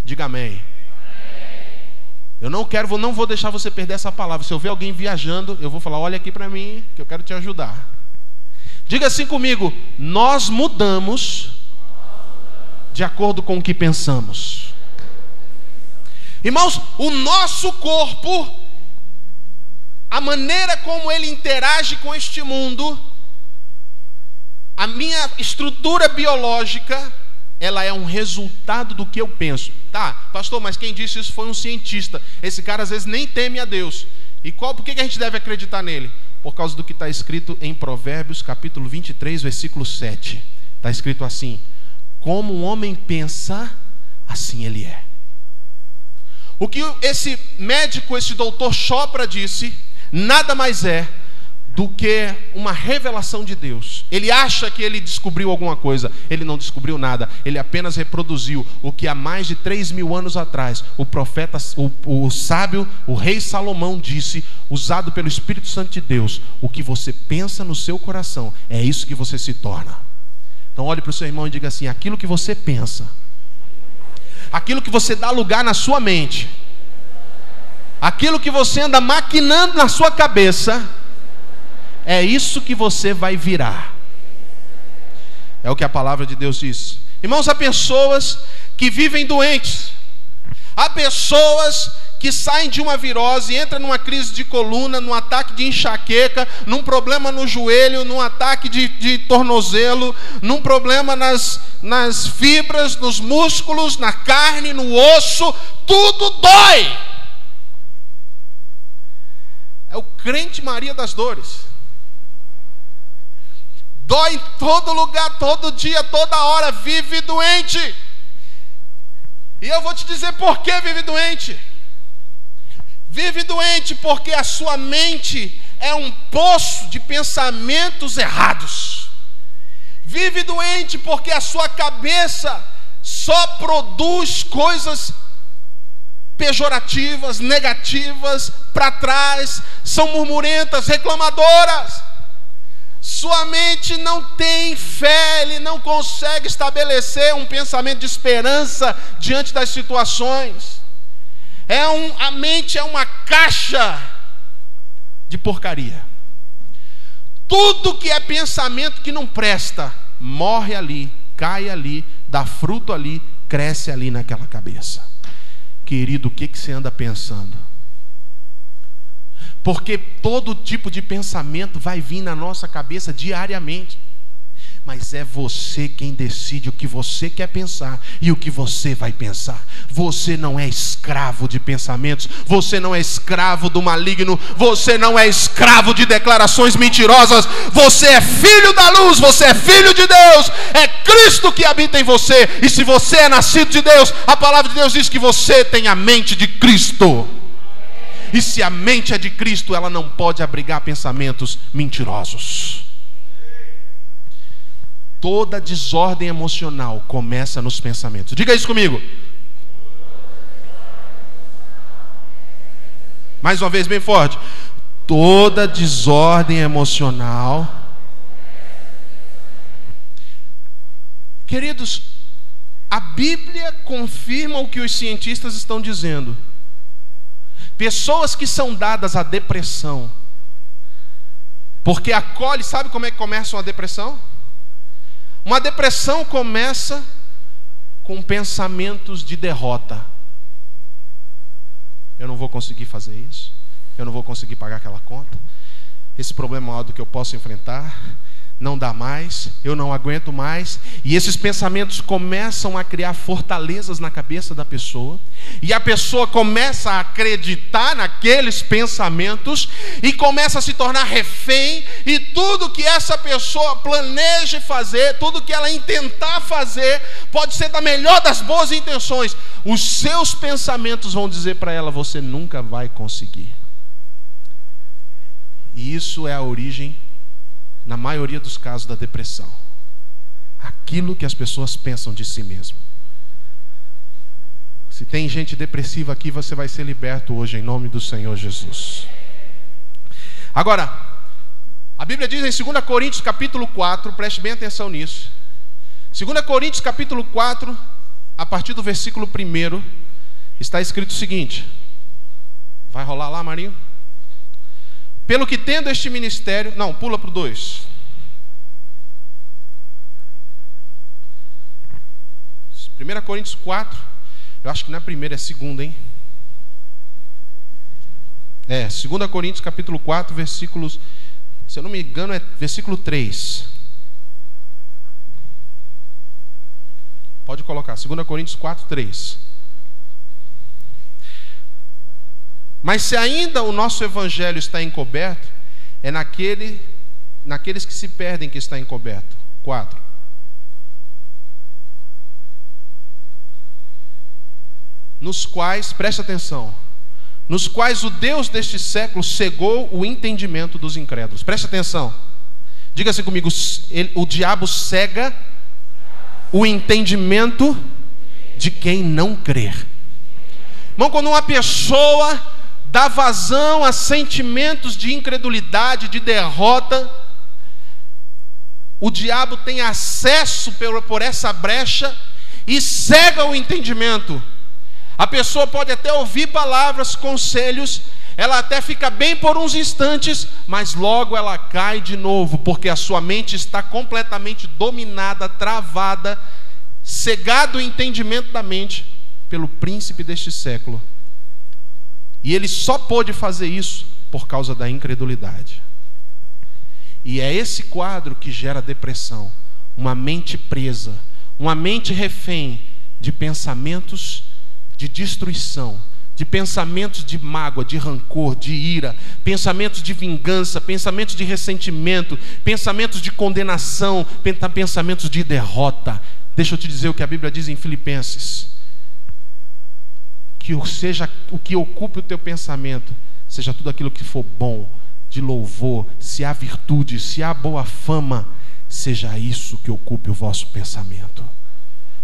Diga amém. Eu não vou deixar você perder essa palavra. Se eu ver alguém viajando, eu vou falar, olha aqui para mim, que eu quero te ajudar. Diga assim comigo: nós mudamos de acordo com o que pensamos. Irmãos, o nosso corpo, a maneira como ele interage com este mundo, a minha estrutura biológica, ela é um resultado do que eu penso. Tá, pastor, mas quem disse isso foi um cientista. Esse cara às vezes nem teme a Deus. E por que a gente deve acreditar nele? Por causa do que está escrito em Provérbios capítulo 23, versículo 7. Está escrito assim: como um homem pensa, assim ele é. O que esse médico, esse doutor Chopra disse, nada mais é do que uma revelação de Deus. Ele acha que ele descobriu alguma coisa. Ele não descobriu nada. Ele apenas reproduziu o que há mais de 3.000 anos atrás o profeta, o sábio, o rei Salomão disse, usado pelo Espírito Santo de Deus. O que você pensa no seu coração, é isso que você se torna. Então olhe para o seu irmão e diga assim: aquilo que você pensa, aquilo que você dá lugar na sua mente, aquilo que você anda maquinando na sua cabeça, é isso que você vai virar. É o que a palavra de Deus diz. Irmãos, há pessoas que vivem doentes. Há pessoas que saem de uma virose, entram numa crise de coluna, num ataque de enxaqueca, num problema no joelho, num ataque de tornozelo, num problema nas fibras, nos músculos, na carne, no osso. Tudo dói. É o crente Maria das Dores. Dói em todo lugar, todo dia, toda hora, vive doente. E eu vou te dizer por que vive doente. Vive doente porque a sua mente é um poço de pensamentos errados. Vive doente porque a sua cabeça só produz coisas pejorativas, negativas, para trás, são murmurentas, reclamadoras. Sua mente não tem fé, ele não consegue estabelecer um pensamento de esperança diante das situações. A mente é uma caixa de porcaria. Tudo que é pensamento que não presta, morre ali, cai ali, dá fruto ali, cresce ali naquela cabeça. Querido, o que você anda pensando? Porque todo tipo de pensamento vai vir na nossa cabeça diariamente. Mas é você quem decide o que você quer pensar e o que você vai pensar. Você não é escravo de pensamentos. Você não é escravo do maligno. Você não é escravo de declarações mentirosas. Você é filho da luz. Você é filho de Deus. É Cristo que habita em você. E se você é nascido de Deus, a palavra de Deus diz que você tem a mente de Cristo. E se a mente é de Cristo, ela não pode abrigar pensamentos mentirosos. Toda desordem emocional começa nos pensamentos. Diga isso comigo. Mais uma vez, bem forte. Toda desordem emocional. Queridos, a Bíblia confirma o que os cientistas estão dizendo. Pessoas que são dadas à depressão, porque acolhe, sabe como é que começa uma depressão? Uma depressão começa com pensamentos de derrota. Eu não vou conseguir fazer isso, eu não vou conseguir pagar aquela conta, esse problema é maior do que eu posso enfrentar, não dá mais, eu não aguento mais. E esses pensamentos começam a criar fortalezas na cabeça da pessoa, e a pessoa começa a acreditar naqueles pensamentos e começa a se tornar refém. E tudo que essa pessoa planeje fazer, tudo que ela intentar fazer, pode ser da melhor das boas intenções, os seus pensamentos vão dizer para ela: você nunca vai conseguir. E isso é a origem, na maioria dos casos, da depressão. Aquilo que as pessoas pensam de si mesmo. Se tem gente depressiva aqui, você vai ser liberto hoje, em nome do Senhor Jesus. Agora, a Bíblia diz em 2 Coríntios capítulo 4, preste bem atenção nisso. 2 Coríntios capítulo 4, a partir do versículo 1, está escrito o seguinte. Vai rolar lá, Marinho? Pelo que tendo este ministério... Não, pula para o 2. 1 Coríntios 4. Eu acho que não é primeira, é segunda, hein? 2 Coríntios capítulo 4, versículos... Se eu não me engano, é versículo 3. Pode colocar, 2 Coríntios 4, 3. Mas se ainda o nosso evangelho está encoberto, é naqueles que se perdem que está encoberto. 4. Nos quais, preste atenção, nos quais o Deus deste século cegou o entendimento dos incrédulos. Preste atenção. Diga assim comigo, o diabo cega o entendimento de quem não crer. Irmão, quando uma pessoa dá vazão a sentimentos de incredulidade, de derrota, o diabo tem acesso por essa brecha e cega o entendimento. A pessoa pode até ouvir palavras, conselhos, ela até fica bem por uns instantes, mas logo ela cai de novo, porque a sua mente está completamente dominada, travada, cegado o entendimento da mente pelo príncipe deste século. E ele só pôde fazer isso por causa da incredulidade. E é esse quadro que gera depressão, uma mente presa, uma mente refém de pensamentos de destruição, de pensamentos de mágoa, de rancor, de ira, pensamentos de vingança, pensamentos de ressentimento, pensamentos de condenação, pensamentos de derrota. Deixa eu te dizer o que a Bíblia diz em Filipenses: que seja o que ocupe o teu pensamento, seja tudo aquilo que for bom, de louvor, se há virtude, se há boa fama, seja isso que ocupe o vosso pensamento.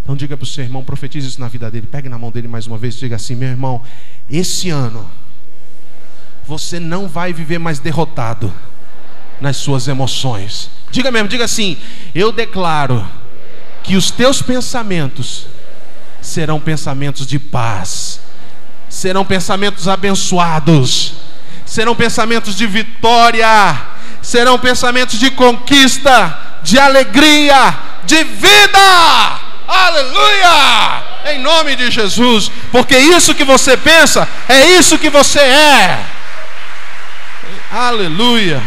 Então diga para o seu irmão, profetize isso na vida dele, pegue na mão dele mais uma vez e diga assim: meu irmão, esse ano você não vai viver mais derrotado nas suas emoções. Diga mesmo, diga assim: eu declaro que os teus pensamentos serão pensamentos de paz, serão pensamentos abençoados, serão pensamentos de vitória, serão pensamentos de conquista, de alegria, de vida. Aleluia! Em nome de Jesus, porque isso que você pensa é isso que você é. Aleluia!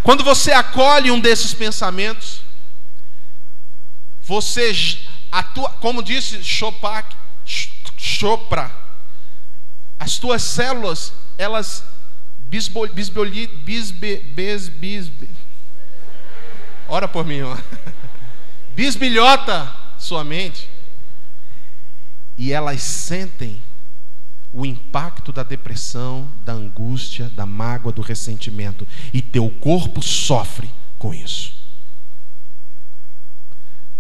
Quando você acolhe um desses pensamentos, você atua, como disse Chopra, as tuas células, elas ora por mim, ó. Bisbilhota sua mente, e elas sentem o impacto da depressão, da angústia, da mágoa, do ressentimento, e teu corpo sofre com isso.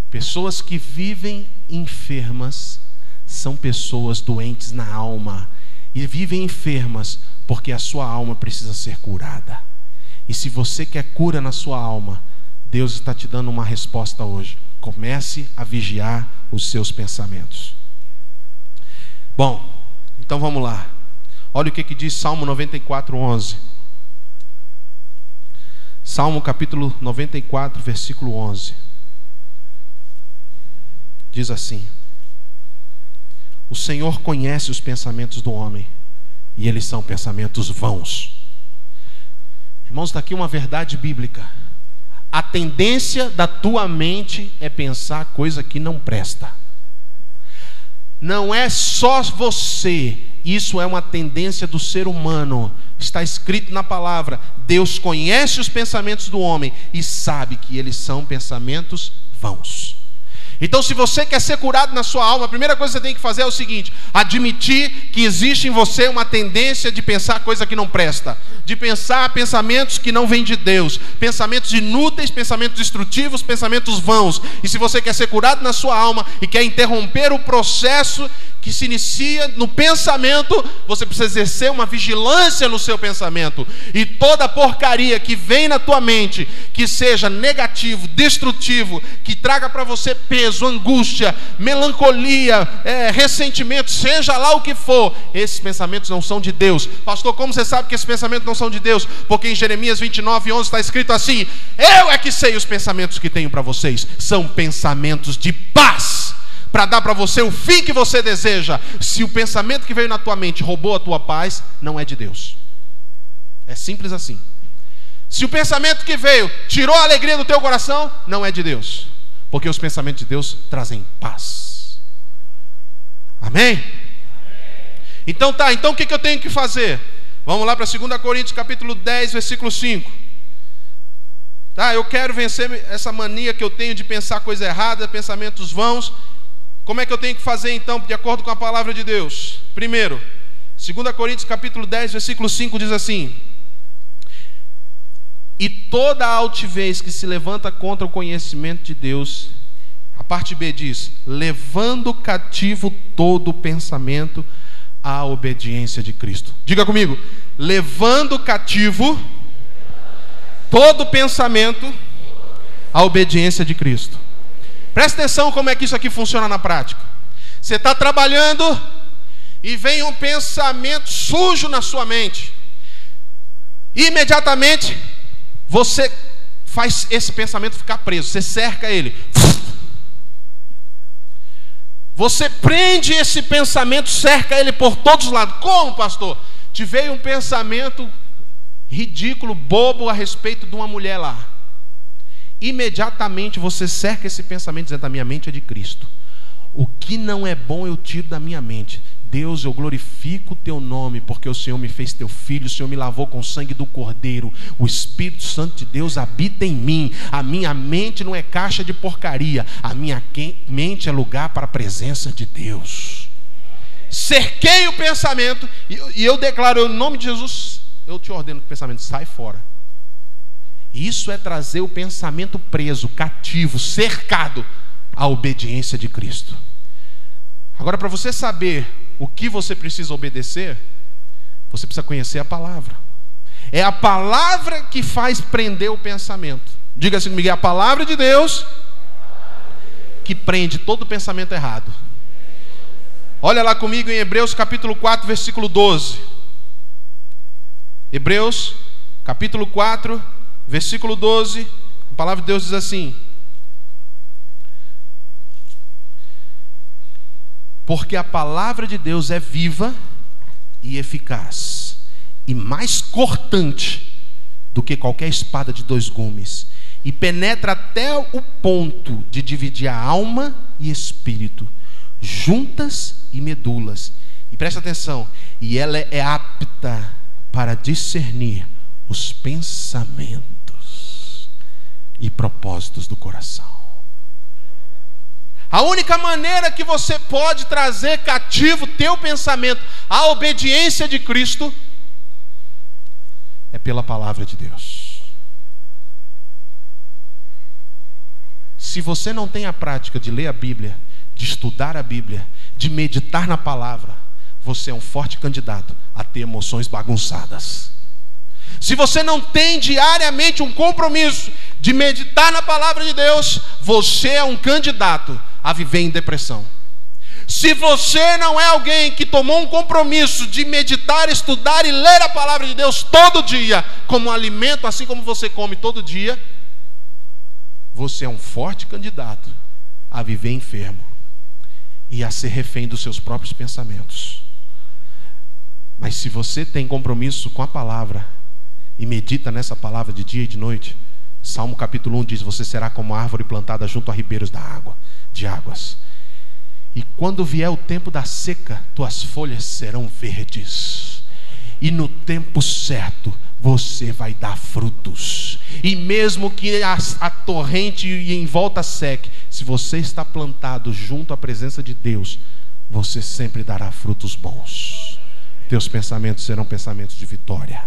Pessoas que vivem enfermas são pessoas doentes na alma, e vivem enfermas porque a sua alma precisa ser curada. E se você quer cura na sua alma, Deus está te dando uma resposta hoje. Comece a vigiar os seus pensamentos. Bom, então vamos lá. Olha o que diz Salmo 94, 11. Salmo capítulo 94, versículo 11. Diz assim: o Senhor conhece os pensamentos do homem, e eles são pensamentos vãos. Irmãos, está aqui uma verdade bíblica. A tendência da tua mente é pensar coisa que não presta. Não é só você, isso é uma tendência do ser humano. Está escrito na palavra: Deus conhece os pensamentos do homem e sabe que eles são pensamentos vãos. Então, se você quer ser curado na sua alma, a primeira coisa que você tem que fazer é o seguinte: admitir que existe em você uma tendência de pensar coisa que não presta, de pensar pensamentos que não vêm de Deus, pensamentos inúteis, pensamentos destrutivos, pensamentos vãos. E se você quer ser curado na sua alma e quer interromper o processo que se inicia no pensamento, você precisa exercer uma vigilância no seu pensamento. E toda porcaria que vem na tua mente, que seja negativo, destrutivo, que traga para você peso, angústia, melancolia, ressentimento, seja lá o que for, esses pensamentos não são de Deus. Pastor, como você sabe que esses pensamentos não são de Deus? Porque em Jeremias 29:11 está escrito assim: eu é que sei os pensamentos que tenho para vocês, são pensamentos de paz, para dar para você o fim que você deseja. Se o pensamento que veio na tua mente roubou a tua paz, não é de Deus. É simples assim. Se o pensamento que veio tirou a alegria do teu coração, não é de Deus, porque os pensamentos de Deus trazem paz. Amém? Então tá, então o que eu tenho que fazer? Vamos lá para 2 Coríntios capítulo 10, versículo 5. Tá, eu quero vencer essa mania que eu tenho de pensar coisa errada, pensamentos vãos. Como é que eu tenho que fazer então, de acordo com a palavra de Deus? Primeiro, 2 Coríntios capítulo 10, versículo 5 diz assim: e toda a altivez que se levanta contra o conhecimento de Deus, a parte B diz, levando cativo todo o pensamento à obediência de Cristo. Diga comigo, levando cativo todo pensamento à obediência de Cristo. Presta atenção como é que isso aqui funciona na prática. Você está trabalhando e vem um pensamento sujo na sua mente. Imediatamente você faz esse pensamento ficar preso. Você cerca ele. Você prende esse pensamento, cerca ele por todos os lados. Como, pastor? Te veio um pensamento ridículo, bobo a respeito de uma mulher lá. Imediatamente você cerca esse pensamento dizendo: a minha mente é de Cristo. O que não é bom eu tiro da minha mente. Deus, eu glorifico o teu nome, porque o Senhor me fez teu filho, o Senhor me lavou com o sangue do Cordeiro, o Espírito Santo de Deus habita em mim. A minha mente não é caixa de porcaria, a minha mente é lugar para a presença de Deus. Cerquei o pensamento e eu declaro em nome de Jesus, eu te ordeno que o pensamento sai fora. Isso é trazer o pensamento preso, cativo, cercado à obediência de Cristo. Agora, para você saber o que você precisa obedecer, você precisa conhecer a palavra. É a palavra que faz prender o pensamento. Diga assim comigo: é a palavra de Deus que prende todo o pensamento errado. Olha lá comigo em Hebreus capítulo 4, versículo 12. Hebreus capítulo 4, versículo 12. A palavra de Deus diz assim: porque a palavra de Deus é viva e eficaz, e mais cortante do que qualquer espada de 2 gumes, e penetra até o ponto de dividir a alma e espírito, juntas e medulas. E presta atenção, e ela é apta para discernir os pensamentos e propósitos do coração. A única maneira que você pode trazer cativo teu pensamento à obediência de Cristo é pela palavra de Deus. Se você não tem a prática de ler a Bíblia, de estudar a Bíblia, de meditar na palavra, você é um forte candidato a ter emoções bagunçadas. Se você não tem diariamente um compromisso de meditar na palavra de Deus, você é um candidato a viver em depressão. Se você não é alguém que tomou um compromisso de meditar, estudar e ler a palavra de Deus todo dia, como um alimento, assim como você come todo dia, você é um forte candidato a viver enfermo e a ser refém dos seus próprios pensamentos. Mas se você tem compromisso com a palavra e medita nessa palavra de dia e de noite, Salmo capítulo 1 diz: você será como a árvore plantada junto a ribeiros de águas, e quando vier o tempo da seca, tuas folhas serão verdes, e no tempo certo você vai dar frutos. E mesmo que a torrente em volta seque, se você está plantado junto à presença de Deus, você sempre dará frutos bons. Teus pensamentos serão pensamentos de vitória.